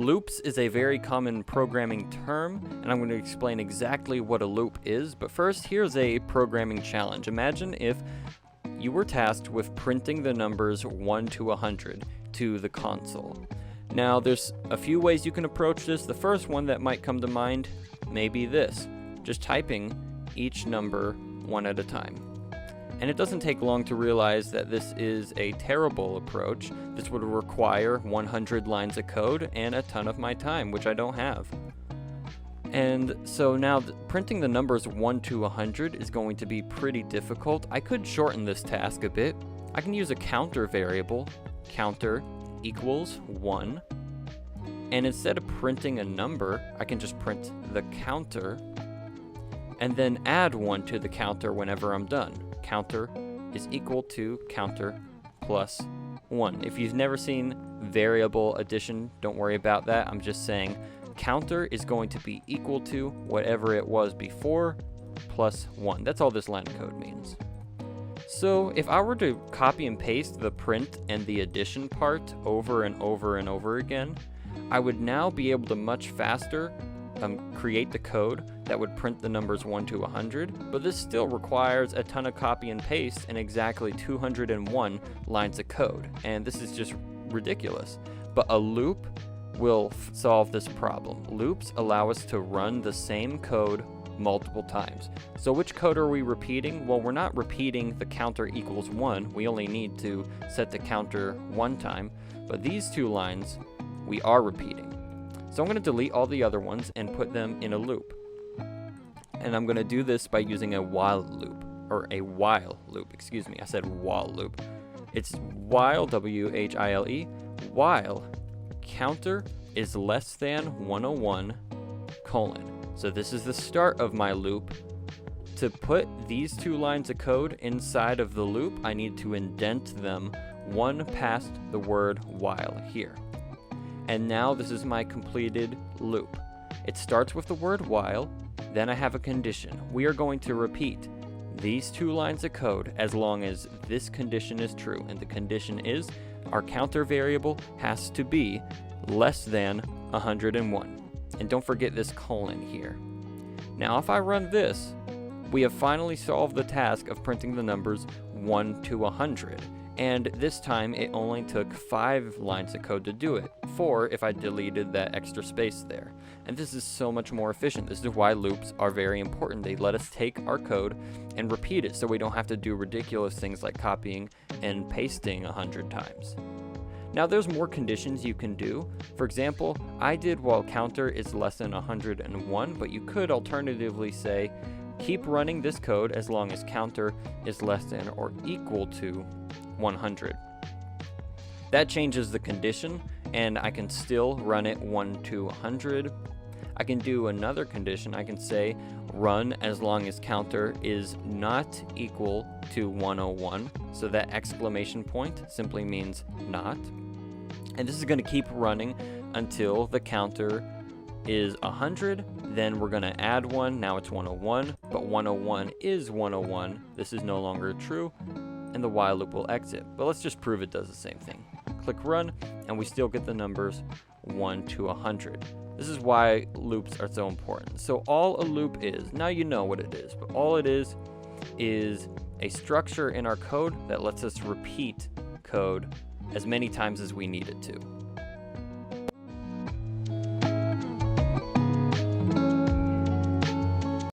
Loops is a very common programming term, and I'm going to explain exactly what a loop is. But first, here's a programming challenge. Imagine if you were tasked with printing the numbers 1 to 100 to the console. Now, there's a few ways you can approach this. The first one that might come to mind may be this: just typing each number one at a time. And it doesn't take long to realize that this is a terrible approach. This would require 100 lines of code and a ton of my time, which I don't have. And so now printing the numbers 1 to 100 is going to be pretty difficult. I could shorten this task a bit. I can use a counter variable, counter equals 1. And instead of printing a number, I can just print the counter and then add 1 to the counter whenever I'm done. Counter is equal to counter plus 1. If you've never seen variable addition, don't worry about that. I'm just saying counter is going to be equal to whatever it was before plus 1. That's all this line of code means. So if I were to copy and paste the print and the addition part over and over and over again, I would now be able to much faster create the code that would print the numbers 1 to 100, but this still requires a ton of copy and paste and exactly 201 lines of code, and this is just ridiculous. But a loop will solve this problem. Loops allow us to run the same code multiple times. So which code are we repeating? Well, we're not repeating the counter equals 1. We only need to set the counter one time, but these two lines we are repeating. So I'm going to delete all the other ones and put them in a loop. And I'm going to do this by using a while loop, or a while loop, excuse me, I said while loop. It's while, W-H-I-L-E, while counter is less than 101, colon. So this is the start of my loop. To put these two lines of code inside of the loop, I need to indent them one past the word while here. And now this is my completed loop. It starts with the word while, then I have a condition. We are going to repeat these two lines of code as long as this condition is true. And the condition is our counter variable has to be less than 101. And don't forget this colon here. Now if I run this, we have finally solved the task of printing the numbers 1 to 100. And this time it only took 5 lines of code to do it, 4 if I deleted that extra space there. And this is so much more efficient. This is why loops are very important. They let us take our code and repeat it so we don't have to do ridiculous things like copying and pasting 100 times. Now there's more conditions you can do. For example, I did while counter is less than 101, but you could alternatively say keep running this code as long as counter is less than or equal to 100. That changes the condition, and I can still run it 1 to 100. I can do another condition. I can say run as long as counter is not equal to 101. So that exclamation point simply means not. And this is going to keep running until the counter is 100. Then we're going to add 1. Now it's 101, but 101 is 101. This is no longer true, and the while loop will exit. But let's just prove it does the same thing. Click run, and we still get the numbers 1 to 100. This is why loops are so important. So all a loop is, now you know what it is, but all it is a structure in our code that lets us repeat code as many times as we need it to.